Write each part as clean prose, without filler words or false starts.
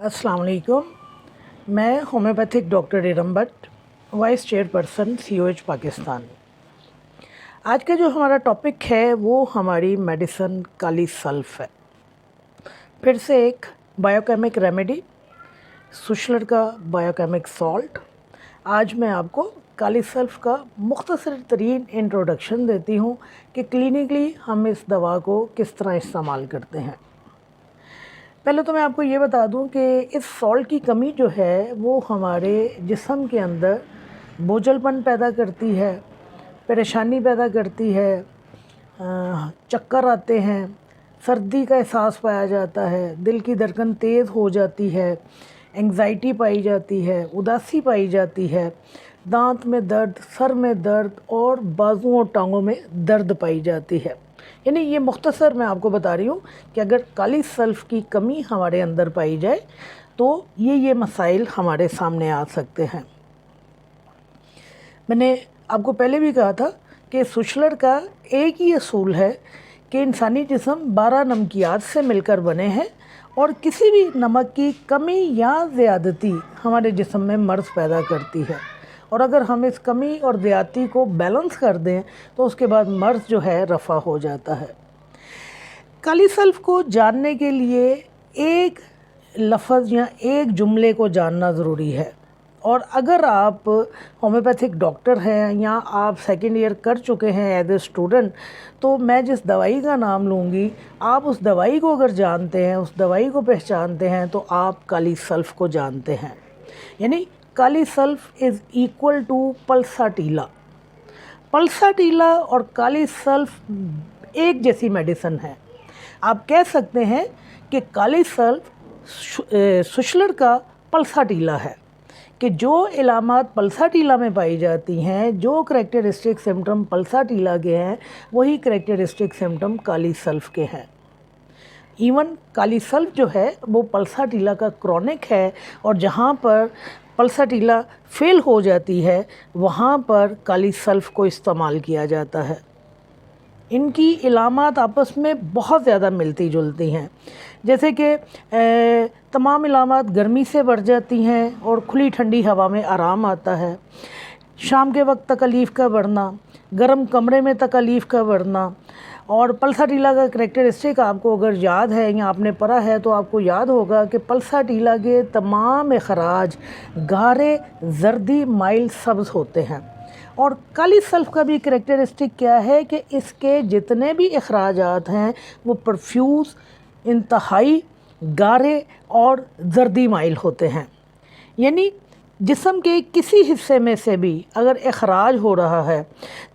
अस्सलाम वालेकुम। मैं homeopathic doctor Iram Bhatt, vice chairperson COH Pakistan. आज का जो हमारा टॉपिक है वो हमारी मेडिसिन काली सल्फ है। फिर से एक बायोकेमिक रेमेडी, सुशलर का बायोकेमिक सॉल्ट। आज मैं आपको काली सल्फ का मुख्तसर तरीन इंट्रोडक्शन देती हूँ कि क्लिनिकली हम इस दवा को किस तरह इस्तेमाल करते हैं। पहले तो मैं आपको ये बता दूं कि इस सॉल्ट की कमी जो है वो हमारे जिस्म के अंदर बोझलपन पैदा करती है, परेशानी पैदा करती है, चक्कर आते हैं, सर्दी का एहसास पाया जाता है, दिल की धड़कन तेज़ हो जाती है, एंग्जाइटी पाई जाती है, उदासी पाई जाती है, दांत में दर्द, सर में दर्द और बाजुओं और टांगों में दर्द पाई जाती है। यानी ये मुख्तसर मैं आपको बता रही हूँ कि अगर काली सल्फ की कमी हमारे अंदर पाई जाए तो ये मसाइल हमारे सामने आ सकते हैं। मैंने आपको पहले भी कहा था कि सुशलर का एक ही असूल है कि इंसानी जिस्म 12 नमकियात से मिलकर बने हैं और किसी भी नमक की कमी या ज़्यादती हमारे जिस्म में मर्ज़ पैदा करती है, और अगर हम इस कमी और ज़्यादती को बैलेंस कर दें तो उसके बाद मर्ज़ जो है रफ़ा हो जाता है। काली सल्फ को जानने के लिए एक लफ्ज़ या एक जुमले को जानना ज़रूरी है, और अगर आप होम्योपैथिक डॉक्टर हैं या आप सेकेंड ईयर कर चुके हैं एज ए स्टूडेंट, तो मैं जिस दवाई का नाम लूँगी आप उस दवाई को अगर जानते हैं, उस दवाई को पहचानते हैं, तो आप काली सल्फ को जानते हैं। यानी kali sulph is equal to pulsatilla. Pulsatilla और काली सल्फ एक जैसी मेडिसिन है। आप कह सकते हैं कि काली सल्फ सुशलर का पल्साटीला है, कि जो इलामात पल्साटीला में पाई जाती हैं, जो करैक्टरिस्टिक सिम्टम पल्साटीला के हैं, वही करैक्टरिस्टिक सिम्टम काली सल्फ के हैं। इवन काली सल्फ जो है वो पल्साटीला का क्रॉनिक है, और जहाँ पर पल्साटीला फेल हो जाती है वहाँ पर काली सल्फ को इस्तेमाल किया जाता है। इनकी इलामात आपस में बहुत ज़्यादा मिलती जुलती हैं, जैसे कि तमाम इलामात गर्मी से बढ़ जाती हैं और खुली ठंडी हवा में आराम आता है, शाम के वक्त तकलीफ़ का बढ़ना, गर्म कमरे में तकलीफ़ का बढ़ना। और पल्साटीला का करैक्टरिस्टिक आपको अगर याद है या आपने पढ़ा है तो आपको याद होगा कि पल्साटीला के तमाम अखराज गाढ़े जर्दी माइल सब्ज़ होते हैं। और काली सल्फ का भी करैक्टरिस्टिक क्या है कि इसके जितने भी अखराजात हैं वो परफ्यूज़, इंतहाई गाढ़े और जर्दी माइल होते हैं। यानी जिस्म के किसी हिस्से में से भी अगर अखराज हो रहा है,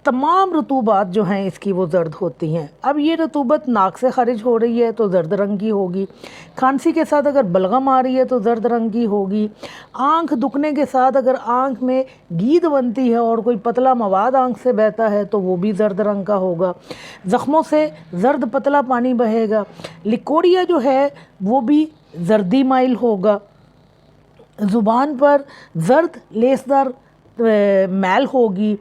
तमाम रतूबात जो हैं इसकी वो ज़र्द होती हैं। अब ये रतूबत नाक से ख़ारिज हो रही है तो ज़र्द रंग की होगी, खांसी के साथ अगर बलगम आ रही है तो ज़र्द रंग की होगी, आँख दुखने के साथ अगर आँख में गीद बनती है और कोई पतला मवाद आँख से बहता है तो वो भी ज़र्द रंग का होगा, ज़ख्मों से ज़र्द पतला पानी बहेगा, लिकोरिया जो है वो भी ज़र्दी माइल होगा, ज़ुबान पर ज़र्द लेसदार मैल होगी।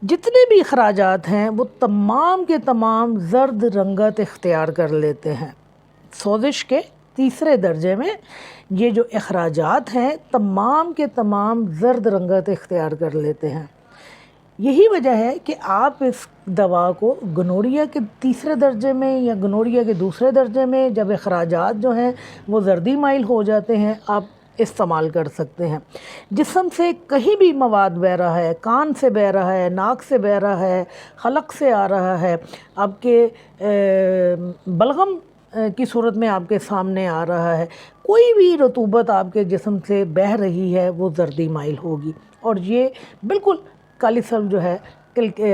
जितने भी अखराजात हैं वो तमाम के तमाम ज़र्द रंगत इख्तियार कर लेते हैं। सोजिश के तीसरे दर्जे में ये जो अखराजात हैं तमाम के तमाम ज़र्द रंगत इख्तियार कर लेते हैं। यही वजह है कि आप इस दवा को गनोरिया के तीसरे दर्जे में या गनोरिया के दूसरे दर्जे में जब अखराजात जो हैं वो ज़र्दी माइल हो जाते हैं, आप इस्तेमाल कर सकते हैं। जिस्म से कहीं भी मवाद बह रहा है, कान से बह रहा है, नाक से बह रहा है, हलक से आ रहा है, आपके बलगम की सूरत में आपके सामने आ रहा है, कोई भी रतूबत आपके जिस्म से बह रही है वो जर्दी माइल होगी। और ये बिल्कुल काली सल्फ जो है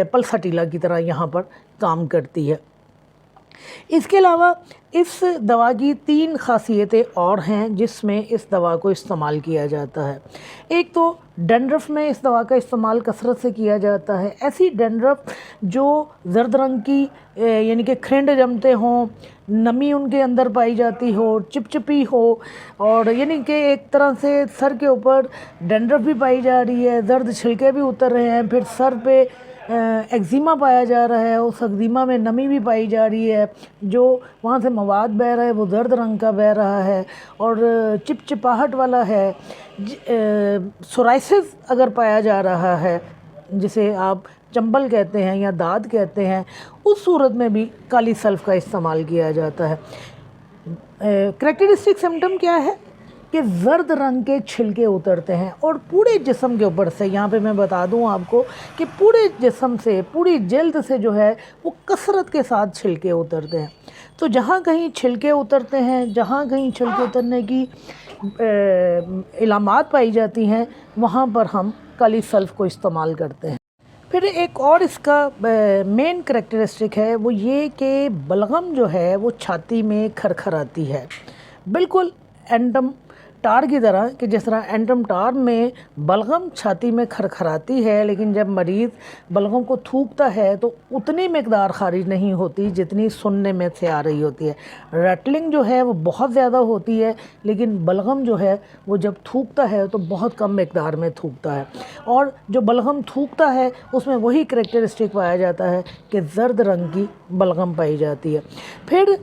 पल्साटीला की तरह यहाँ पर काम करती है। इसके अलावा इस दवा की 3 ख़ासियतें और हैं जिसमें इस दवा को इस्तेमाल किया जाता है। एक तो डैंड्रफ में इस दवा का इस्तेमाल कसरत से किया जाता है। ऐसी डैंड्रफ जो ज़र्द रंग की यानी कि खिंड जमते हों, नमी उनके अंदर पाई जाती हो, चिपचिपी हो, और यानी कि एक तरह से सर के ऊपर डैंड्रफ भी पाई जा रही है, ज़र्द छिलके भी उतर रहे हैं, फिर सर पे एक्जिमा पाया जा रहा है, उस एक्जिमा में नमी भी पाई जा रही है, जो वहाँ से मवाद बह रहा है वो जर्द रंग का बह रहा है और चिपचिपाहट वाला है। सोराइसिस अगर पाया जा रहा है, जिसे आप चंबल कहते हैं या दाद कहते हैं, उस सूरत में भी काली सल्फ़ का इस्तेमाल किया जाता है। करैक्टरिस्टिक सिम्टम क्या है कि ज़र्द रंग के छिलके उतरते हैं और पूरे जिस्म के ऊपर से, यहाँ पे मैं बता दूँ आपको कि पूरे जिस्म से, पूरी जल्द से जो है वो कसरत के साथ छिलके उतरते हैं। तो जहाँ कहीं छिलके उतरते हैं, जहाँ कहीं छिलके उतरने की इलामात पाई जाती हैं, वहाँ पर हम काली सल्फ़ को इस्तेमाल करते हैं। फिर एक और इसका मेन करैक्टरिस्टिक है वो ये कि बलगम जो है वो छाती में खरखराती है, बिल्कुल एंटम टार की तरह, कि जिस तरह एंटम टार में बलगम छाती में खरखराती है, लेकिन जब मरीज़ बलगम को थूकता है तो उतनी मकदार खारिज नहीं होती जितनी सुनने में से आ रही होती है। रैटलिंग जो है वो बहुत ज़्यादा होती है, लेकिन बलगम जो है वो जब थूकता है तो बहुत कम मकदार में थूकता है। और जो बलगम थूकता है उसमें वही करैक्टरिस्टिक पाया जाता है कि ज़र्द रंग की बलगम पाई जाती है। फिर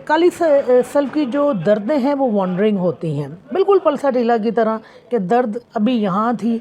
काली सल्फ़ की जो दर्दें हैं वो वॉन्डरिंग होती हैं, बिल्कुल पल्साटीला की तरह, कि दर्द अभी यहाँ थी,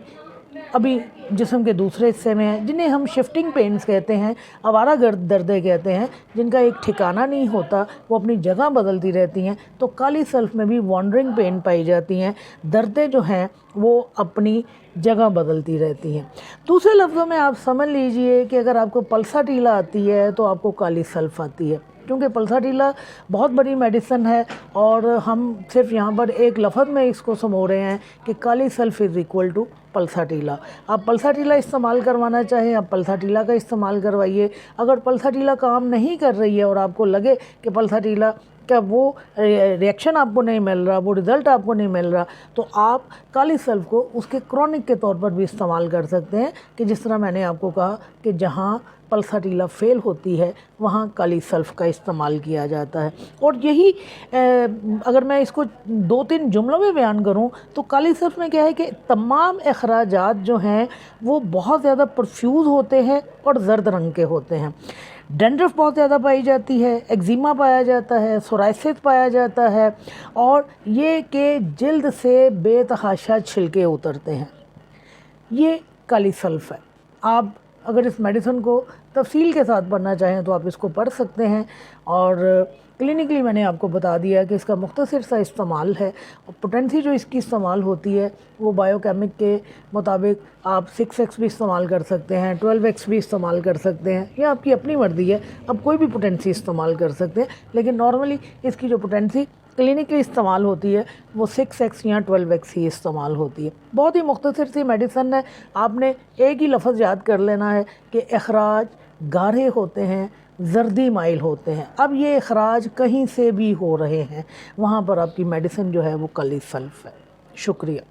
अभी जिस्म के दूसरे हिस्से में है, जिन्हें हम शिफ्टिंग पेन्स कहते हैं, आवारा दर्दें कहते हैं, जिनका एक ठिकाना नहीं होता, वो अपनी जगह बदलती रहती हैं। तो काली सल्फ़ में भी वॉन्डरिंग पेन पाई जाती हैं, दर्दें जो हैं वो अपनी जगह बदलती रहती हैं। दूसरे लफ्ज़ों में आप समझ लीजिए कि अगर आपको पल्साटीला आती है तो आपको काली सल्फ़ आती है, क्योंकि पल्साटीला बहुत बड़ी मेडिसिन है और हम सिर्फ यहाँ पर एक लफ्ज़ में इसको समझ रहे हैं कि काली सल्फ़ इज़ इक्वल टू पल्साटीला। आप पल्साटीला इस्तेमाल करवाना चाहें, आप पल्साटीला का इस्तेमाल करवाइए। अगर पल्साटीला काम नहीं कर रही है और आपको लगे कि पल्साटीला का वो रिएक्शन आपको नहीं मिल रहा, वो रिज़ल्ट आपको नहीं मिल रहा, तो आप काली सल्फ़ को उसके क्रॉनिक के तौर पर भी इस्तेमाल कर सकते हैं, कि जिस तरह मैंने आपको कहा कि जहाँ पल्साटीला फ़ेल होती है वहाँ काली सल्फ़ का इस्तेमाल किया जाता है। और यही अगर मैं इसको 2-3 जुमलों में बयान करूँ तो काली सल्फ़ में क्या है कि तमाम अखराजात जो हैं वो बहुत ज़्यादा परफ्यूज़ होते हैं और ज़र्द रंग के होते हैं। डैंड्रफ बहुत ज़्यादा पाई जाती है, एक्जिमा पाया जाता है, सोराइसिस पाया जाता है, और ये कि जल्द से बेतहाशा छिलके उतरते हैं। ये काली सल्फ़ है। आप अगर इस मेडिसिन को तफसील के साथ पढ़ना चाहें तो आप इसको पढ़ सकते हैं, और क्लिनिकली मैंने आपको बता दिया कि इसका मुख्तसर सा इस्तेमाल है। और पोटेंसी जो इसकी इस्तेमाल होती है वो बायोकेमिक के मुताबिक आप 6x भी इस्तेमाल कर सकते हैं, 12x भी इस्तेमाल कर सकते हैं, ये आपकी अपनी मर्ज़ी है, आप कोई भी पोटेंसी इस्तेमाल कर सकते हैं। लेकिन नॉर्मली इसकी जो पोटेंसी क्लिनिकली इस्तेमाल होती है वो 6x या 12x ही इस्तेमाल होती है। बहुत ही मुख्तसर सी मेडिसन है। आपने एक ही लफ्ज़ याद कर लेना है कि अखराज गाढ़े होते हैं, जर्दी माइल होते हैं। अब ये अखराज कहीं से भी हो रहे हैं, वहाँ पर आपकी मेडिसिन जो है वो काली सल्फ़ है। शुक्रिया।